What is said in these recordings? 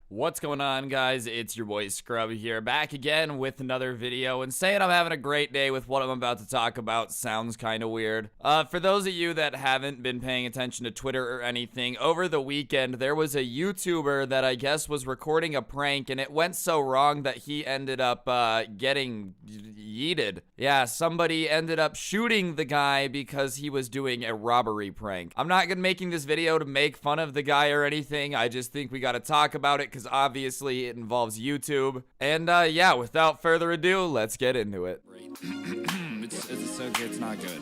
What's going on, guys? It's your boy Scrub here, back again with another video, and saying I'm having a great day with what I'm about to talk about sounds kind of weird. For those of you that haven't been paying attention to Twitter or anything, over the weekend there was a YouTuber that I guess was recording a prank, and it went so wrong that he ended up getting yeeted. Yeah, somebody ended up shooting the guy because he was doing a robbery prank. I'm not gonna making this video to make fun of the guy or anything. I just think we gotta talk about it because obviously it involves YouTube. And yeah, without further ado, let's get into it. It's so good, it's not good.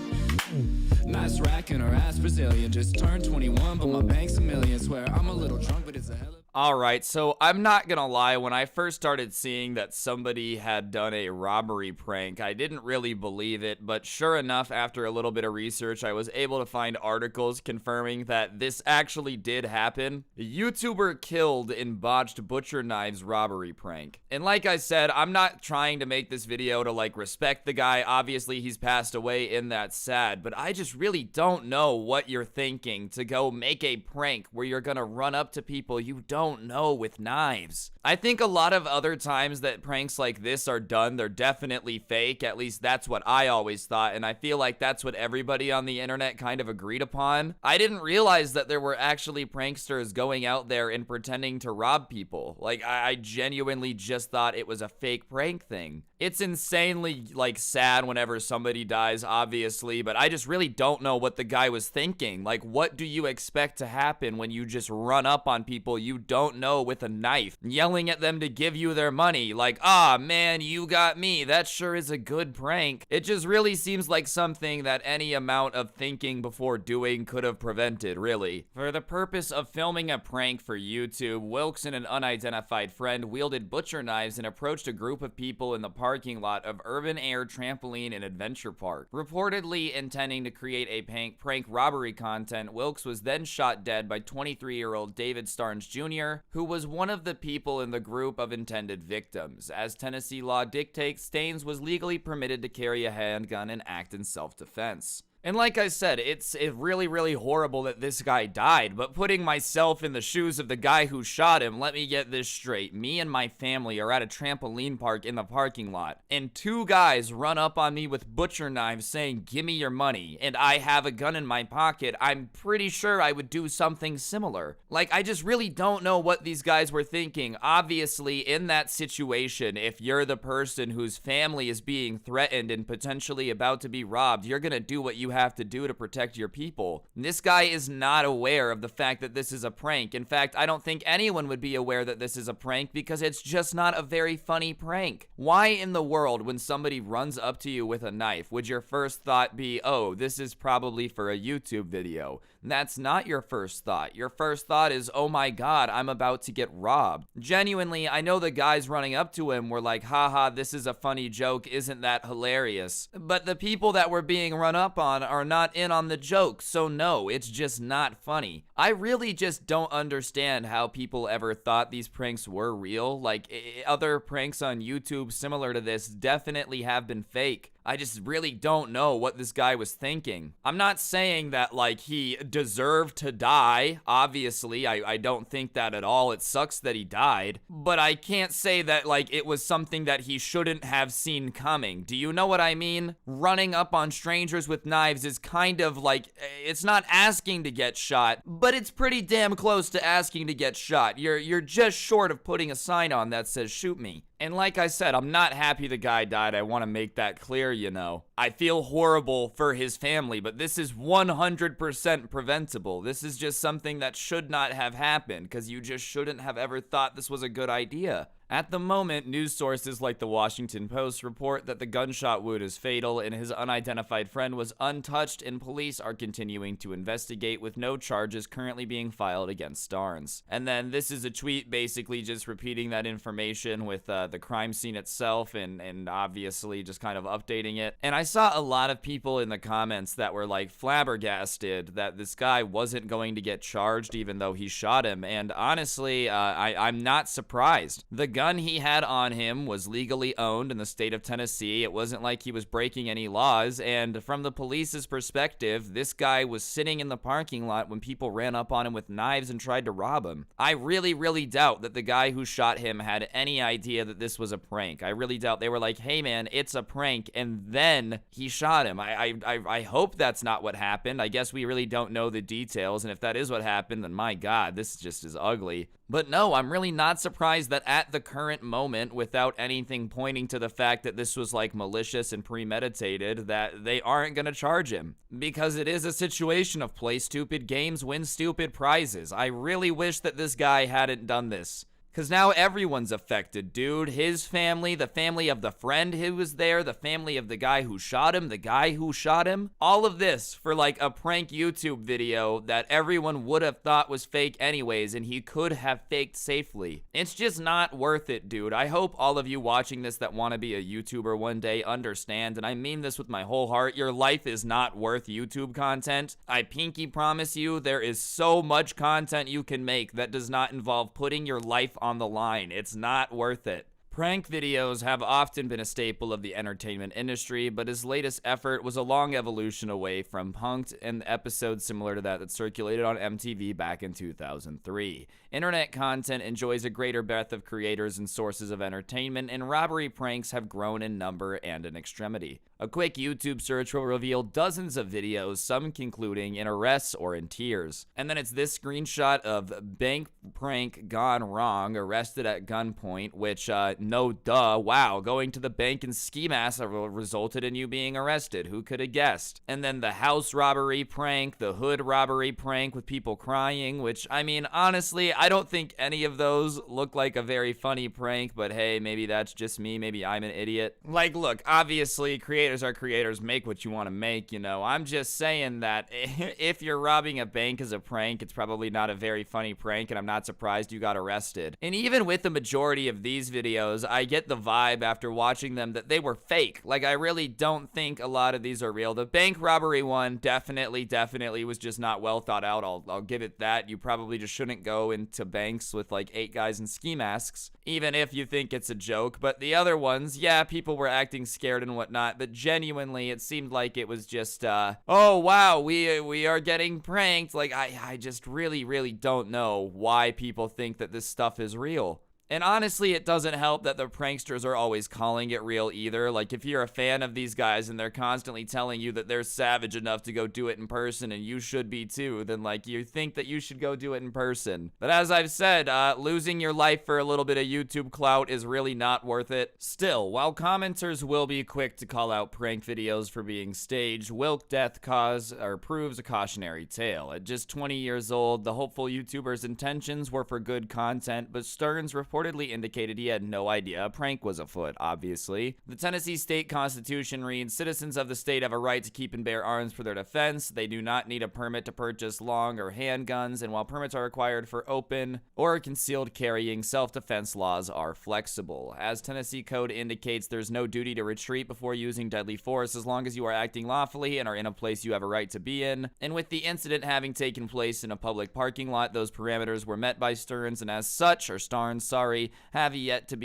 Nice rack in her ass Brazilian. Just turned 21, but my bank's a million. Swear I'm a little drunk, but it's a hell of... Alright, so I'm not gonna lie, when I first started seeing that somebody had done a robbery prank, I didn't really believe it, but sure enough, after a little bit of research, I was able to find articles confirming that this actually did happen. A YouTuber killed in botched butcher knives robbery prank. And like I said, I'm not trying to make this video to like respect the guy, obviously he's passed away and that's sad, but I just really don't know what you're thinking to go make a prank where you're gonna run up to people you don't know with knives. I think a lot of other times that pranks like this are done, they're definitely fake. At least that's what I always thought, and I feel like that's what everybody on the internet kind of agreed upon. I didn't realize that there were actually pranksters going out there and pretending to rob people. Like, I genuinely just thought it was a fake prank thing. It's insanely, like, sad whenever somebody dies, obviously, but I just really don't know what the guy was thinking. Like, what do you expect to happen when you just run up on people you don't know with a knife, yelling at them to give you their money? Like, ah, man, you got me. That sure is a good prank. It just really seems like something that any amount of thinking before doing could have prevented, really. For the purpose of filming a prank for YouTube, Wilkes and an unidentified friend wielded butcher knives and approached a group of people in the parking lot of Urban Air Trampoline and Adventure Park. Reportedly intending to create a prank robbery content, Wilkes was then shot dead by 23-year-old David Starnes Jr., who was one of the people in the group of intended victims. As Tennessee law dictates, Staines was legally permitted to carry a handgun and act in self-defense. And like I said, it's really, really horrible that this guy died, but putting myself in the shoes of the guy who shot him, let me get this straight. Me and my family are at a trampoline park in the parking lot, and two guys run up on me with butcher knives saying, "Give me your money," and I have a gun in my pocket. I'm pretty sure I would do something similar. Like, I just really don't know what these guys were thinking. Obviously, in that situation, if you're the person whose family is being threatened and potentially about to be robbed, you're gonna do what you have to do to protect your people. This guy is not aware of the fact that this is a prank. In fact, I don't think anyone would be aware that this is a prank because it's just not a very funny prank. Why in the world, when somebody runs up to you with a knife, would your first thought be, oh, this is probably for a YouTube video? That's not your first thought. Your first thought is, oh my god, I'm about to get robbed. Genuinely, I know the guys running up to him were like, haha, this is a funny joke, isn't that hilarious? But the people that were being run up on are not in on the joke, so no, it's just not funny. I really just don't understand how people ever thought these pranks were real. Like, other pranks on YouTube similar to this definitely have been fake. I just really don't know what this guy was thinking. I'm not saying that, like, he deserved to die. Obviously, I don't think that at all. It sucks that he died. But I can't say that, like, it was something that he shouldn't have seen coming. Do you know what I mean? Running up on strangers with knives is kind of like, it's not asking to get shot, but it's pretty damn close to asking to get shot. You're just short of putting a sign on that says, "Shoot me." And like I said, I'm not happy the guy died. I want to make that clear, you know. I feel horrible for his family, but this is 100% preventable. This is just something that should not have happened, because you just shouldn't have ever thought this was a good idea. At the moment, news sources like the Washington Post report that the gunshot wound is fatal and his unidentified friend was untouched, and police are continuing to investigate with no charges currently being filed against Starnes. And then this is a tweet basically just repeating that information with the crime scene itself and obviously just kind of updating it. And I saw a lot of people in the comments that were like flabbergasted that this guy wasn't going to get charged even though he shot him, and honestly, I'm not surprised. The gun he had on him was legally owned in the state of Tennessee. It wasn't like he was breaking any laws, and from the police's perspective, this guy was sitting in the parking lot when people ran up on him with knives and tried to rob him. I really doubt that the guy who shot him had any idea that this was a prank. I really doubt they were like, hey man, it's a prank, and then he shot him. I hope that's not what happened. I guess we really don't know the details, and if that is what happened, then my god, this just is ugly. But no, I'm really not surprised that at the current moment, without anything pointing to the fact that this was like malicious and premeditated, that they aren't gonna charge him. Because it is a situation of play stupid games, win stupid prizes. I really wish that this guy hadn't done this. Because now everyone's affected, dude. His family, the family of the friend who was there, the family of the guy who shot him, the guy who shot him. All of this for like a prank YouTube video that everyone would have thought was fake anyways, and he could have faked safely. It's just not worth it, dude. I hope all of you watching this that want to be a YouTuber one day understand, and I mean this with my whole heart, your life is not worth YouTube content. I pinky promise you, there is so much content you can make that does not involve putting your life on the line. It's not worth it. Prank videos have often been a staple of the entertainment industry, but his latest effort was a long evolution away from Punk'd, an episode similar to that circulated on MTV back in 2003. Internet content enjoys a greater breadth of creators and sources of entertainment, and robbery pranks have grown in number and in extremity. A quick YouTube search will reveal dozens of videos, some concluding in arrests or in tears. And then it's this screenshot of bank prank gone wrong, arrested at gunpoint, which, no duh, wow, going to the bank in ski mask resulted in you being arrested. Who could have guessed? And then the house robbery prank, the hood robbery prank with people crying, which, I mean, honestly, I don't think any of those look like a very funny prank, but hey, maybe that's just me, maybe I'm an idiot. Like, look, obviously, creators are creators, make what you want to make, you know. I'm just saying that if you're robbing a bank as a prank, it's probably not a very funny prank, and I'm not surprised you got arrested. And even with the majority of these videos, I get the vibe after watching them that they were fake. Like, I really don't think a lot of these are real. The bank robbery one definitely was just not well thought out. I'll give it that. You probably just shouldn't go into banks with like 8 guys in ski masks, even if you think it's a joke. But the other ones, yeah, people were acting scared and whatnot, but genuinely, it seemed like it was just, oh wow, we are getting pranked. Like, I just really don't know why people think that this stuff is real. And honestly, it doesn't help that the pranksters are always calling it real either. Like, if you're a fan of these guys and they're constantly telling you that they're savage enough to go do it in person and you should be too, then like you think that you should go do it in person. But as I've said, losing your life for a little bit of YouTube clout is really not worth it. Still, while commenters will be quick to call out prank videos for being staged, Wilk death proves a cautionary tale. At just 20 years old, the hopeful YouTuber's intentions were for good content, but Stearns reportedly indicated he had no idea a prank was afoot, obviously. The Tennessee state constitution reads, citizens of the state have a right to keep and bear arms for their defense. They do not need a permit to purchase long or handguns, and while permits are required for open or concealed carrying, self-defense laws are flexible. As Tennessee code indicates, there's no duty to retreat before using deadly force as long as you are acting lawfully and are in a place you have a right to be in. And with the incident having taken place in a public parking lot, those parameters were met by Stearns, and as such, or Starnes, charges have yet to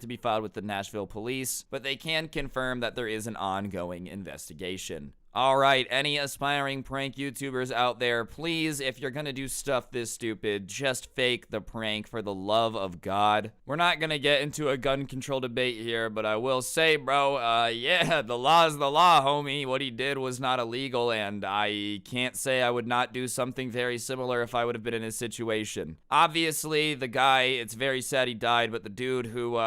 be filed with the Nashville police, but they can confirm that there is an ongoing investigation. Alright, any aspiring prank YouTubers out there, please, if you're gonna do stuff this stupid, just fake the prank for the love of God. We're not gonna get into a gun control debate here, but I will say, bro, yeah, the law is the law, homie. What he did was not illegal, and I can't say I would not do something very similar if I would have been in his situation. Obviously, the guy, it's very sad he died, but the dude who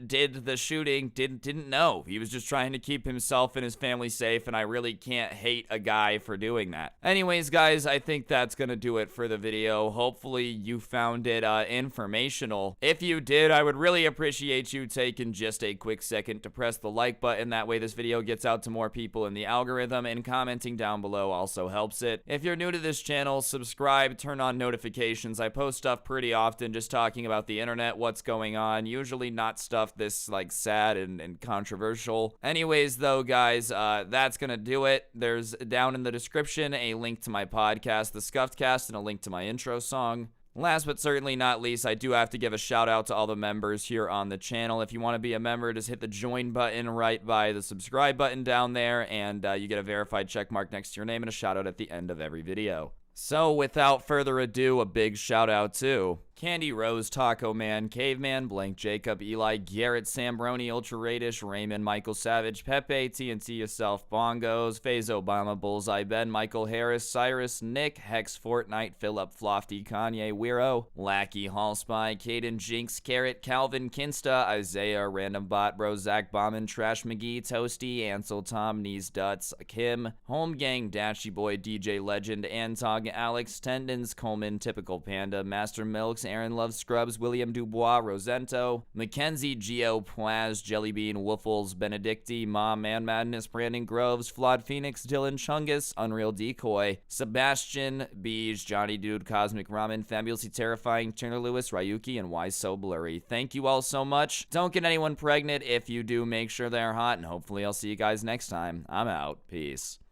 did the shooting didn't know. He was just trying to keep himself and his family safe, and I really can't hate a guy for doing that. Anyways, guys, I think that's gonna do it for the video. Hopefully you found it informational. If you did, I would really appreciate you taking just a quick second to press the like button. That way this video gets out to more people in the algorithm, and commenting down below also helps it. If you're new to this channel, subscribe, turn on notifications. I post stuff pretty often just talking about the internet, what's going on, usually not stuff this like sad and controversial. Anyways though, guys, that's gonna do it. There's down in the description a link to my podcast, The Scuffed Cast, and a link to my intro song. Last but certainly not least, I do have to give a shout out to all the members here on the channel. If you want to be a member, just hit the join button right by the subscribe button down there, and you get a verified check mark next to your name and a shout out at the end of every video. So without further ado, a big shout out to Candy Rose, Taco Man, Caveman, Blank Jacob, Eli, Garrett, Sambroni, Ultra Radish, Raymond, Michael Savage, Pepe, TNT Yourself, Bongos, FaZe Obama, Bullseye, Ben, Michael Harris, Cyrus, Nick, Hex, Fortnite, Philip, Flofty, Kanye, Weiro, Lackey, Hallspy, Caden, Jinx, Carrot, Calvin, Kinsta, Isaiah, Random Bot, Bro, Zach, Bauman, Trash McGee, Toasty, Ansel, Tom, Knees, Duts, Kim, Home Gang, Dashy Boy, DJ Legend, Antog, Alex, Tendons, Coleman, Typical Panda, Master Milks, Aaron Loves Scrubs, William Dubois, Rosento, Mackenzie, Geo, Plaz, Jellybean, Woofles, Benedicti, Mom, Man Madness, Brandon Groves, Flawed Phoenix, Dylan Chungus, Unreal Decoy, Sebastian, Beej, Johnny Dude, Cosmic Ramen, Fabulously Terrifying, Turner Lewis, Ryuki, and Why So Blurry. Thank you all so much. Don't get anyone pregnant. If you do, make sure they're hot, and hopefully I'll see you guys next time. I'm out. Peace.